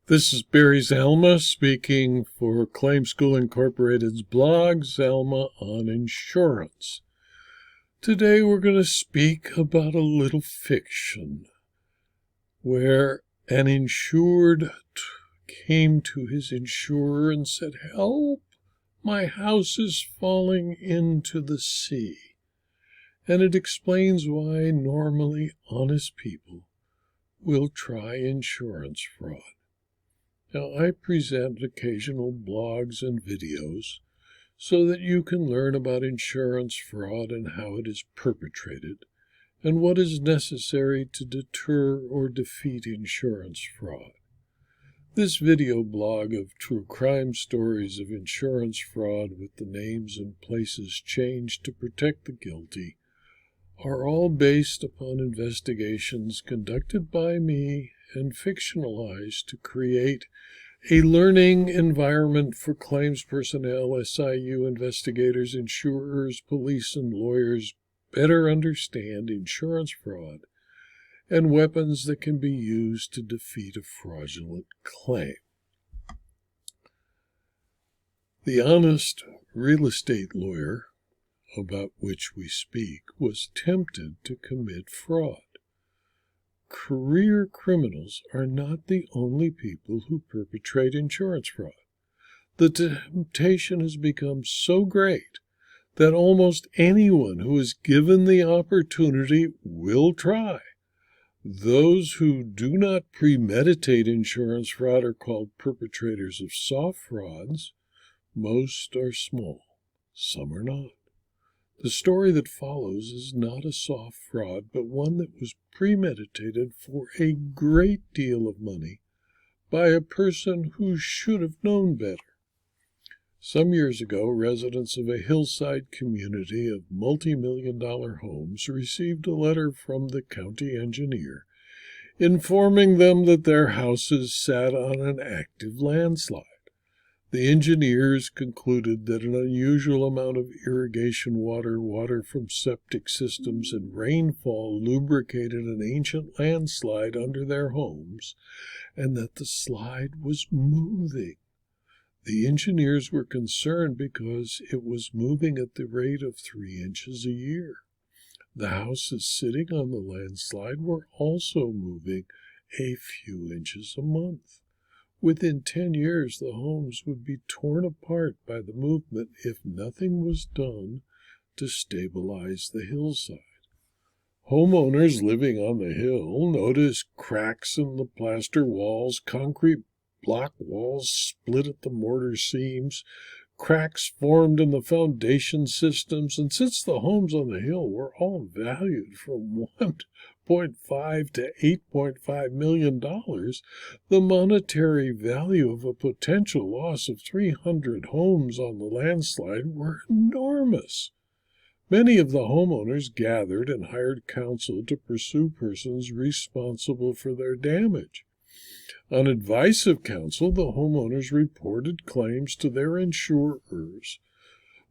This is Barry Zalma speaking for Claim School Incorporated's blog, Zalma on Insurance. Today we're going to speak about a little fiction where an insured came to his insurer and said, "Help, my house is falling into the sea." And it explains why normally honest people will try insurance fraud. Now, I present occasional blogs and videos so that you can learn about insurance fraud and how it is perpetrated, and what is necessary to deter or defeat insurance fraud. This video blog of true crime stories of insurance fraud with the names and places changed to protect the guilty are all based upon investigations conducted by me and fictionalized to create a learning environment for claims personnel, SIU investigators, insurers, police, and lawyers better understand insurance fraud and weapons that can be used to defeat a fraudulent claim. The honest real estate lawyer about which we speak was tempted to commit fraud. Career criminals are not the only people who perpetrate insurance fraud. The temptation has become so great that almost anyone who is given the opportunity will try. Those who do not premeditate insurance fraud are called perpetrators of soft frauds. Most are small, some are not. The story that follows is not a soft fraud, but one that was premeditated for a great deal of money by a person who should have known better. Some years ago, residents of a hillside community of multi-million-dollar homes received a letter from the county engineer informing them that their houses sat on an active landslide. The engineers concluded that an unusual amount of irrigation water from septic systems, and rainfall lubricated an ancient landslide under their homes, and that the slide was moving. The engineers were concerned because it was moving at the rate of 3 inches a year. The houses sitting on the landslide were also moving a few inches a month. Within 10 years, the homes would be torn apart by the movement if nothing was done to stabilize the hillside. Homeowners living on the hill noticed cracks in the plaster walls, concrete block walls split at the mortar seams, cracks formed in the foundation systems, and since the homes on the hill were all valued from $1.5 to $8.5 million, the monetary value of a potential loss of 300 homes on the landslide were enormous. Many of the homeowners gathered and hired counsel to pursue persons responsible for their damage. On advice of counsel, the homeowners reported claims to their insurers.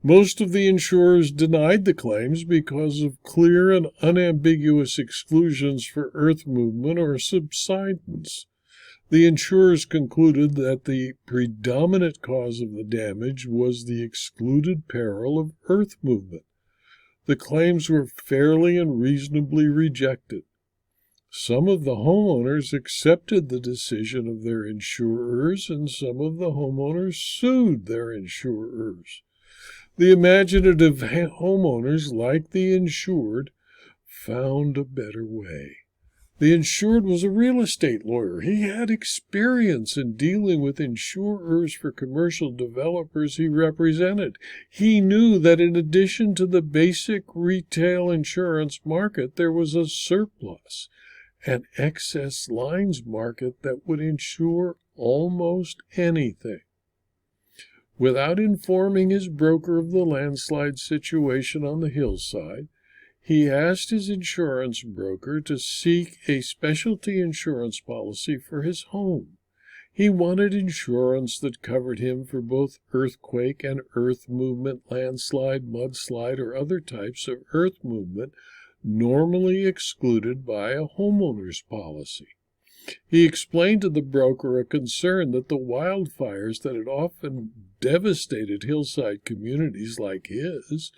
Most of the insurers denied the claims because of clear and unambiguous exclusions for earth movement or subsidence. The insurers concluded that the predominant cause of the damage was the excluded peril of earth movement. The claims were fairly and reasonably rejected. Some of the homeowners accepted the decision of their insurers, and some of the homeowners sued their insurers. The imaginative homeowners, like the insured, found a better way. The insured was a real estate lawyer. He had experience in dealing with insurers for commercial developers he represented. He knew that in addition to the basic retail insurance market, there was a surplus, an excess lines market that would insure almost anything. Without informing his broker of the landslide situation on the hillside, he asked his insurance broker to seek a specialty insurance policy for his home. He wanted insurance that covered him for both earthquake and earth movement, landslide, mudslide, or other types of earth movement normally excluded by a homeowner's policy. He explained to the broker a concern that the wildfires that had often devastated hillside communities like his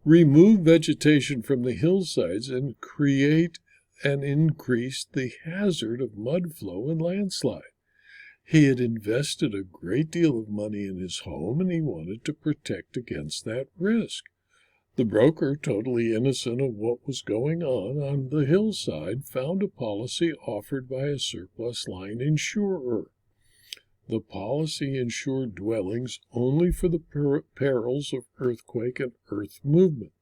remove vegetation from the hillsides and create and increase the hazard of mud flow and landslide. He had invested a great deal of money in his home, and he wanted to protect against that risk. The broker, totally innocent of what was going on the hillside, found a policy offered by a surplus line insurer. The policy insured dwellings only for the perils of earthquake and earth movement.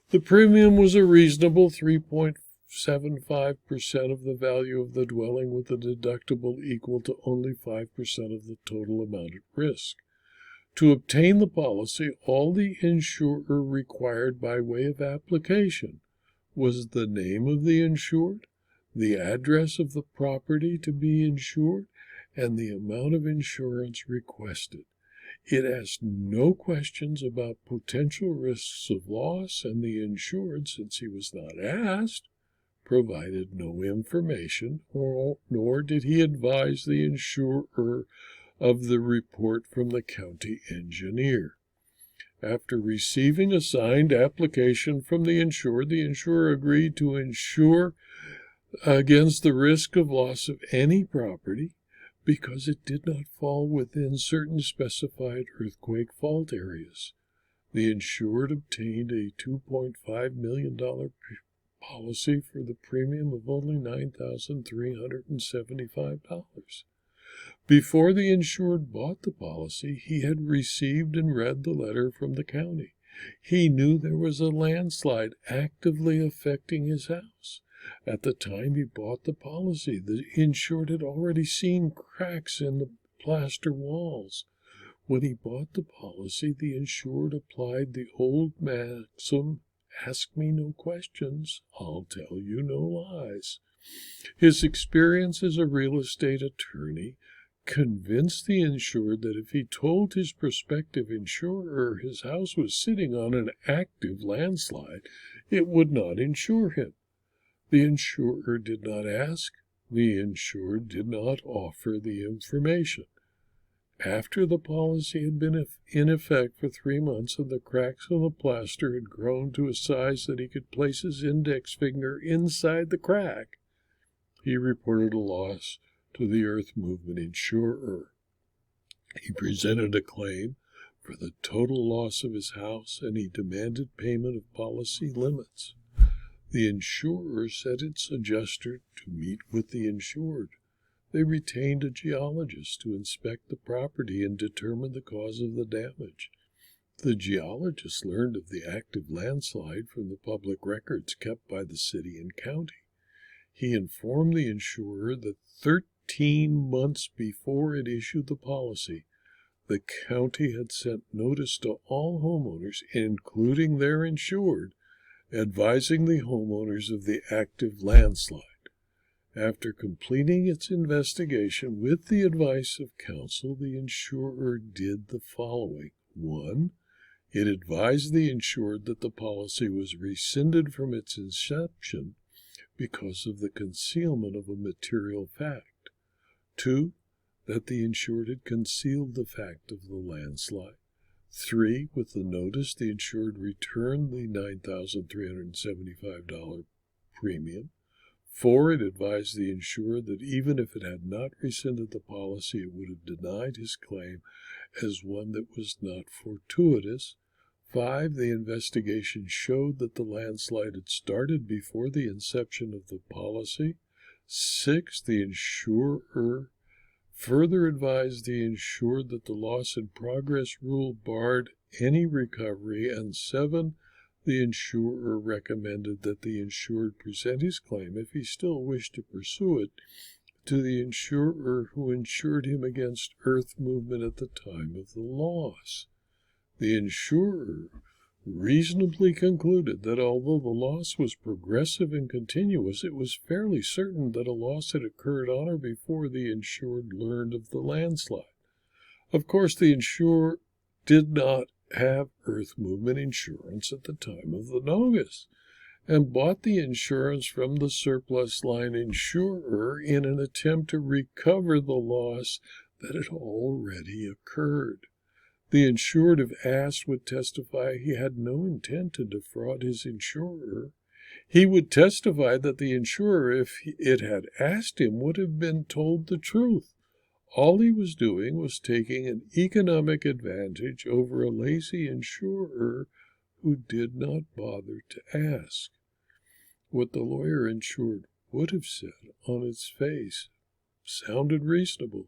The premium was a reasonable 3.75% of the value of the dwelling, with a deductible equal to only 5% of the total amount at risk. To obtain the policy, all the insurer required by way of application was the name of the insured, the address of the property to be insured, and the amount of insurance requested. It asked no questions about potential risks of loss, and the insured, since he was not asked, provided no information, nor did he advise the insurer of the report from the county engineer. After receiving a signed application from the insurer agreed to insure against the risk of loss of any property because it did not fall within certain specified earthquake fault areas. The insured obtained a $2.5 million policy for the premium of only $9,375. Before the insured bought the policy, he had received and read the letter from the county. He knew there was a landslide actively affecting his house. At the time he bought the policy, the insured had already seen cracks in the plaster walls. When he bought the policy, the insured applied the old maxim, "Ask me no questions, I'll tell you no lies." His experience as a real estate attorney convinced the insured that if he told his prospective insurer his house was sitting on an active landslide, it would not insure him. The insurer did not ask. The insured did not offer the information. After the policy had been in effect for 3 months and the cracks in the plaster had grown to a size that he could place his index finger inside the crack, he reported a loss to the earth movement insurer. He presented a claim for the total loss of his house, and he demanded payment of policy limits. The insurer sent its adjuster to meet with the insured. They retained a geologist to inspect the property and determine the cause of the damage. The geologist learned of the active landslide from the public records kept by the city and county. He informed the insurer that 13 months before it issued the policy, the county had sent notice to all homeowners, including their insured, advising the homeowners of the active landslide. After completing its investigation with the advice of counsel, the insurer did the following. 1. It advised the insured that the policy was rescinded from its inception because of the concealment of a material fact. 2. That the insured had concealed the fact of the landslide. 3. With the notice, the insured returned the $9,375 premium. 4. It advised the insured that even if it had not rescinded the policy, it would have denied his claim as one that was not fortuitous. 5. The investigation showed that the landslide had started before the inception of the policy. 6. The insurer further advised the insured that the loss in progress rule barred any recovery. And 7. The insurer recommended that the insured present his claim, if he still wished to pursue it, to the insurer who insured him against earth movement at the time of the loss. The insurer reasonably concluded that although the loss was progressive and continuous, it was fairly certain that a loss had occurred on or before the insured learned of the landslide. Of course, the insurer did not have earth movement insurance at the time of the notice, and bought the insurance from the surplus line insurer in an attempt to recover the loss that had already occurred. The insured, if asked, would testify he had no intent to defraud his insurer. He would testify that the insurer, if it had asked him, would have been told the truth. All he was doing was taking an economic advantage over a lazy insurer who did not bother to ask. What the lawyer insured would have said on its face sounded reasonable.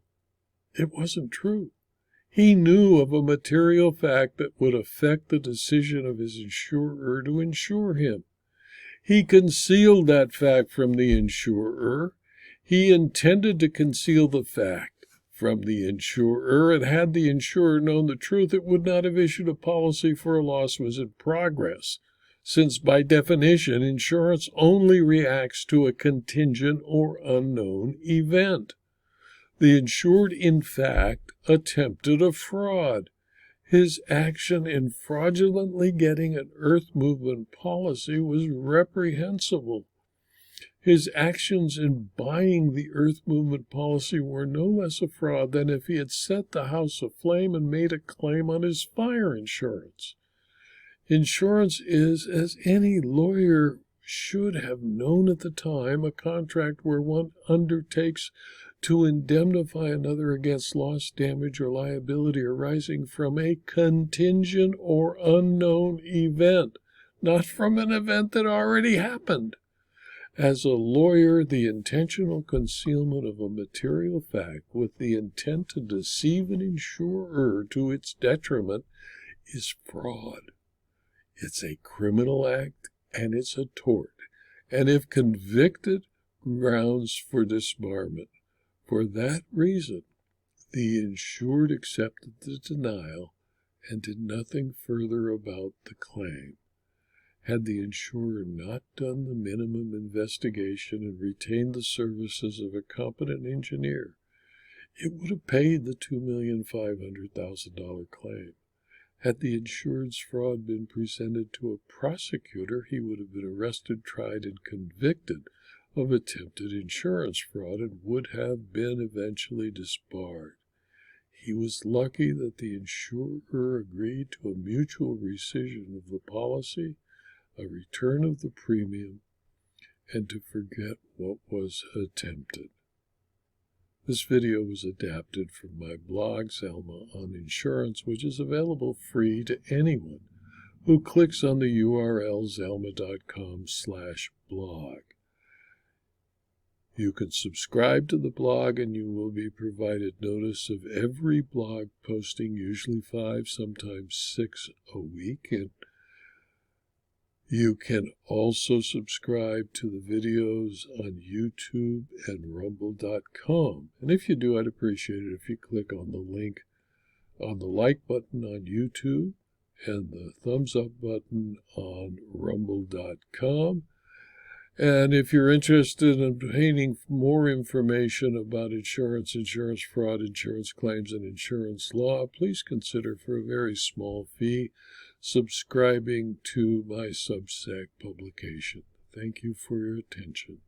It wasn't true. He knew of a material fact that would affect the decision of his insurer to insure him. He concealed that fact from the insurer. He intended to conceal the fact from the insurer, and had the insurer known the truth, it would not have issued a policy for a loss was in progress, since by definition, insurance only reacts to a contingent or unknown event. The insured, in fact, attempted a fraud. His action in fraudulently getting an earth movement policy was reprehensible. His actions in buying the earth movement policy were no less a fraud than if he had set the house aflame and made a claim on his fire insurance. Insurance is, as any lawyer should have known at the time, a contract where one undertakes to indemnify another against loss, damage, or liability arising from a contingent or unknown event, not from an event that already happened. As a lawyer, the intentional concealment of a material fact with the intent to deceive an insurer to its detriment is fraud. It's a criminal act, and it's a tort, and if convicted, grounds for disbarment. For that reason, the insured accepted the denial and did nothing further about the claim. Had the insurer not done the minimum investigation and retained the services of a competent engineer, it would have paid the $2,500,000 claim. Had the insured's fraud been presented to a prosecutor, he would have been arrested, tried, and convicted of attempted insurance fraud and would have been eventually disbarred. He was lucky that the insurer agreed to a mutual rescission of the policy, a return of the premium, and to forget what was attempted. This video was adapted from my blog, Zelma on Insurance, which is available free to anyone who clicks on the URL zelma.com/blog. You can subscribe to the blog and you will be provided notice of every blog posting, usually 5, sometimes 6 a week. And you can also subscribe to the videos on YouTube and rumble.com. And if you do, I'd appreciate it if you click on the link on the like button on YouTube and the thumbs up button on rumble.com. And if you're interested in obtaining more information about insurance, insurance fraud, insurance claims, and insurance law, please consider, for a very small fee, subscribing to my Substack publication. Thank you for your attention.